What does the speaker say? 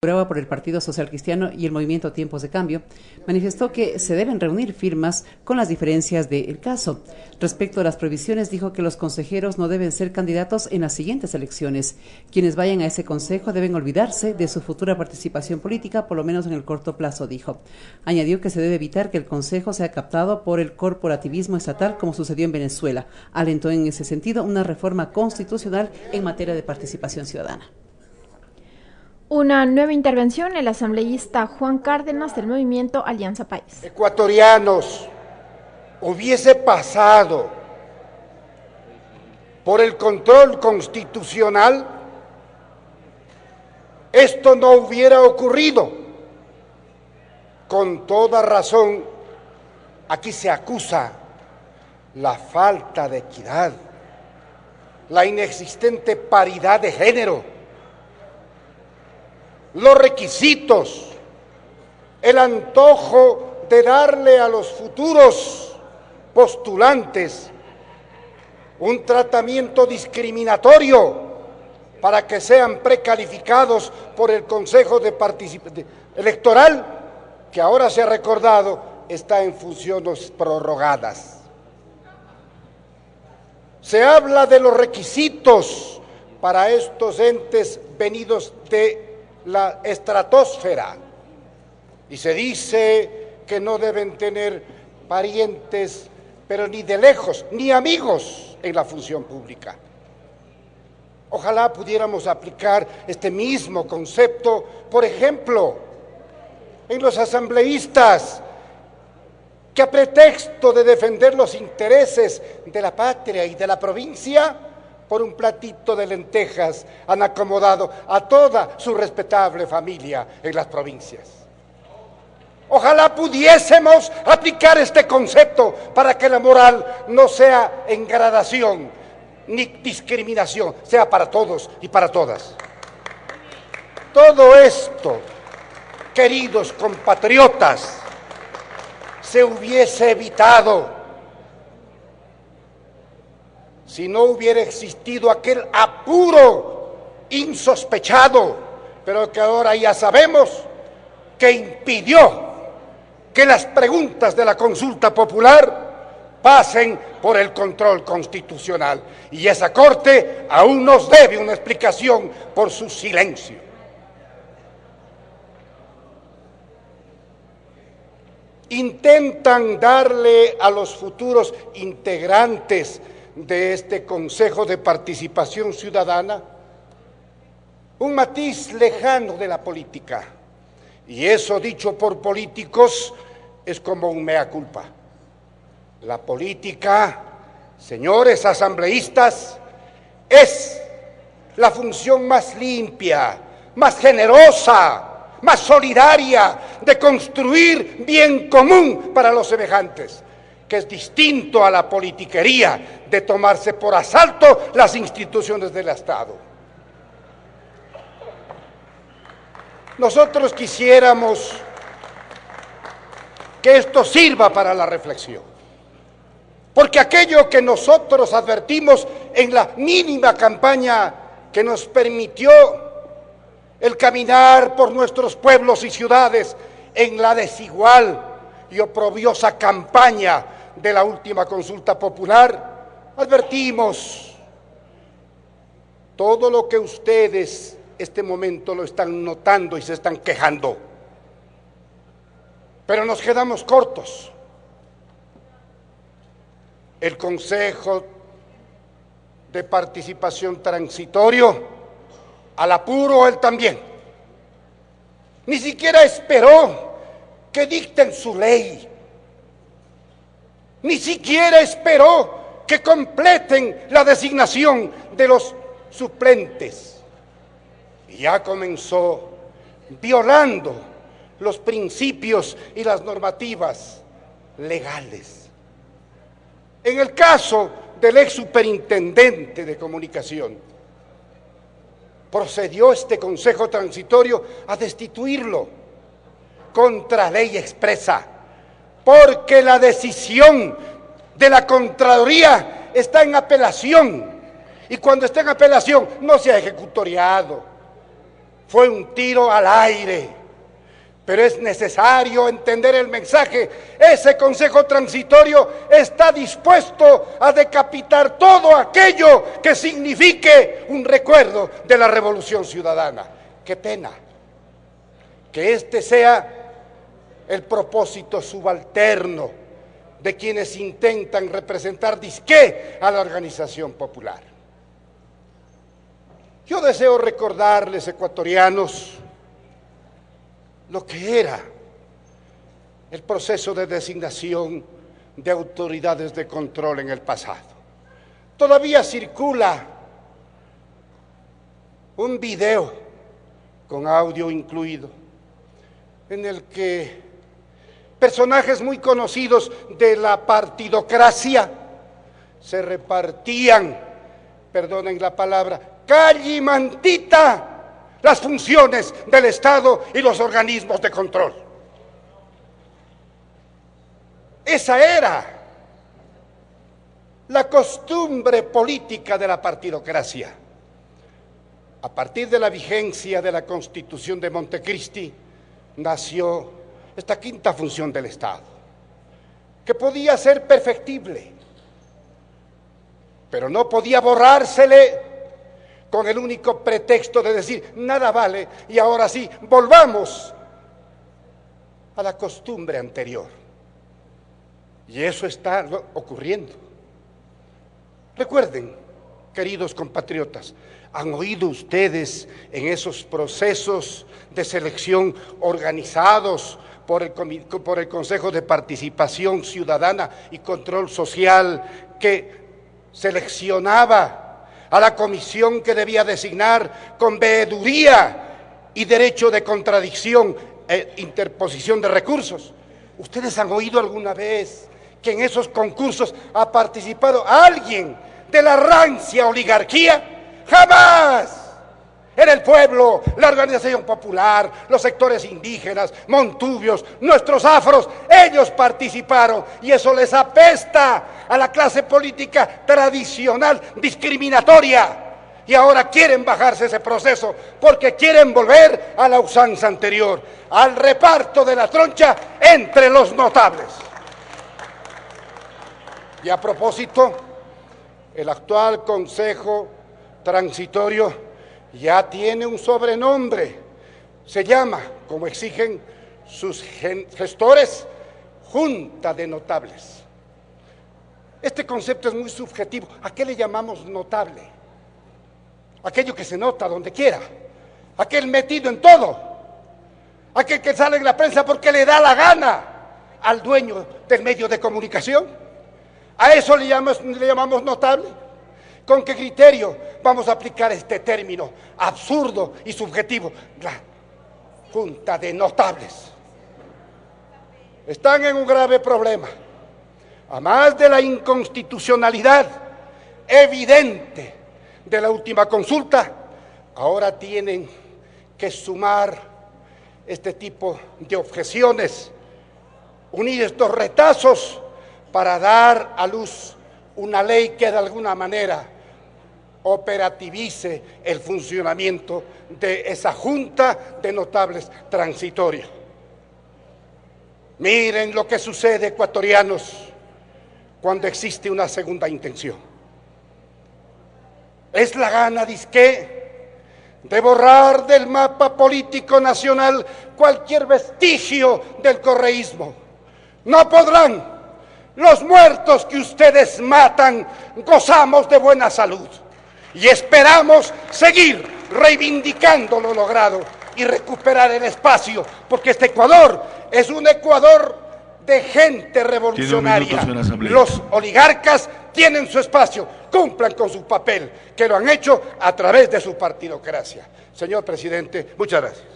figuraba por el Partido Social Cristiano y el Movimiento Tiempos de Cambio, manifestó que se deben reunir firmas con las diferencias del caso. Respecto a las prohibiciones, dijo que los consejeros no deben ser candidatos en las siguientes elecciones. Quienes vayan a ese consejo deben olvidarse de su futura participación política, por lo menos en el corto plazo, dijo. Añadió que se debe evitar que el consejo sea captado por el corporativismo estatal, como sucedió en Venezuela. Alentó en ese sentido una reforma constitucional en materia de participación ciudadana. Una nueva intervención, el asambleísta Juan Cárdenas del movimiento Alianza País. Ecuatorianos, hubiese pasado por el control constitucional, esto no hubiera ocurrido. Con toda razón, aquí se acusa la falta de equidad, la inexistente paridad de género, los requisitos, el antojo de darle a los futuros postulantes un tratamiento discriminatorio para que sean precalificados por el Consejo Electoral, que ahora se ha recordado está en funciones prorrogadas. Se habla de los requisitos para estos entes venidos de la estratosfera y se dice que no deben tener parientes, pero ni de lejos, ni amigos en la función pública. Ojalá pudiéramos aplicar este mismo concepto, por ejemplo, en los asambleístas, que a pretexto de defender los intereses de la patria y de la provincia, por un platito de lentejas han acomodado a toda su respetable familia en las provincias. Ojalá pudiésemos aplicar este concepto para que la moral no sea en gradación ni discriminación, sea para todos y para todas. Todo esto, queridos compatriotas, se hubiese evitado si no hubiera existido aquel apuro insospechado, pero que ahora ya sabemos que impidió que las preguntas de la consulta popular pasen por el control constitucional. Y esa Corte aún nos debe una explicación por su silencio. Intentan darle a los futuros integrantes de este Consejo de Participación Ciudadana un matiz lejano de la política, y eso dicho por políticos es como un mea culpa. La política, señores asambleístas, es la función más limpia, más generosa, más solidaria de construir bien común para los semejantes, que es distinto a la politiquería de tomarse por asalto las instituciones del Estado. Nosotros quisiéramos que esto sirva para la reflexión, porque aquello que nosotros advertimos en la mínima campaña que nos permitió el caminar por nuestros pueblos y ciudades en la desigual y oprobiosa campaña de la última consulta popular, advertimos todo lo que ustedes este momento lo están notando y se están quejando, pero nos quedamos cortos. El Consejo de Participación Transitorio, al apuro él también, ni siquiera esperó que dicten su ley, ni siquiera esperó que completen la designación de los suplentes. Y ya comenzó violando los principios y las normativas legales. En el caso del ex superintendente de comunicación, procedió este Consejo Transitorio a destituirlo contra ley expresa, porque la decisión de la Contraloría está en apelación, y cuando está en apelación no se ha ejecutoriado. fue un tiro al aire, pero es necesario entender el mensaje. Ese Consejo Transitorio está dispuesto a decapitar todo aquello que signifique un recuerdo de la Revolución Ciudadana. Qué pena que este sea el propósito subalterno de quienes intentan representar disque a la organización popular. Yo deseo recordarles, ecuatorianos, lo que era el proceso de designación de autoridades de control en el pasado. Todavía circula un video con audio incluido, en el que personajes muy conocidos de la partidocracia se repartían, perdonen la palabra, callimantita las funciones del Estado y los organismos de control. Esa era la costumbre política de la partidocracia. A partir de la vigencia de la Constitución de Montecristi, nació esta quinta función del Estado, que podía ser perfectible, pero no podía borrársele con el único pretexto de decir, nada vale, y ahora sí, volvamos a la costumbre anterior. Y eso está ocurriendo. Recuerden, queridos compatriotas, ¿han oído ustedes en esos procesos de selección organizados por el Consejo de Participación Ciudadana y Control Social que seleccionaba a la comisión que debía designar con veeduría y derecho de contradicción e interposición de recursos? ¿Ustedes han oído alguna vez que en esos concursos ha participado alguien de la rancia oligarquía? ¡Jamás! Era el pueblo, la organización popular, los sectores indígenas, montubios, nuestros afros, ellos participaron, y eso les apesta a la clase política tradicional, discriminatoria. Y ahora quieren bajarse ese proceso porque quieren volver a la usanza anterior, al reparto de la troncha entre los notables. Y a propósito, el actual Consejo Transitorio ya tiene un sobrenombre. Se llama, como exigen sus gestores, Junta de Notables. Este concepto es muy subjetivo. ¿A qué le llamamos notable? Aquello que se nota donde quiera, aquel metido en todo, aquel que sale en la prensa porque le da la gana al dueño del medio de comunicación. ¿A eso le llamamos notable? ¿Con qué criterio vamos a aplicar este término absurdo y subjetivo? La Junta de Notables. Están en un grave problema. A más de la inconstitucionalidad evidente de la última consulta, ahora tienen que sumar este tipo de objeciones, unir estos retazos para dar a luz una ley que de alguna manera operativice el funcionamiento de esa Junta de Notables transitoria. Miren lo que sucede, ecuatorianos, cuando existe una segunda intención. Es la gana, dizque, de borrar del mapa político nacional cualquier vestigio del correísmo. No podrán. Los muertos que ustedes matan gozamos de buena salud y esperamos seguir reivindicando lo logrado y recuperar el espacio, porque este Ecuador es un Ecuador de gente revolucionaria. Los oligarcas tienen su espacio, cumplan con su papel, que lo han hecho a través de su partidocracia. Señor presidente, muchas gracias.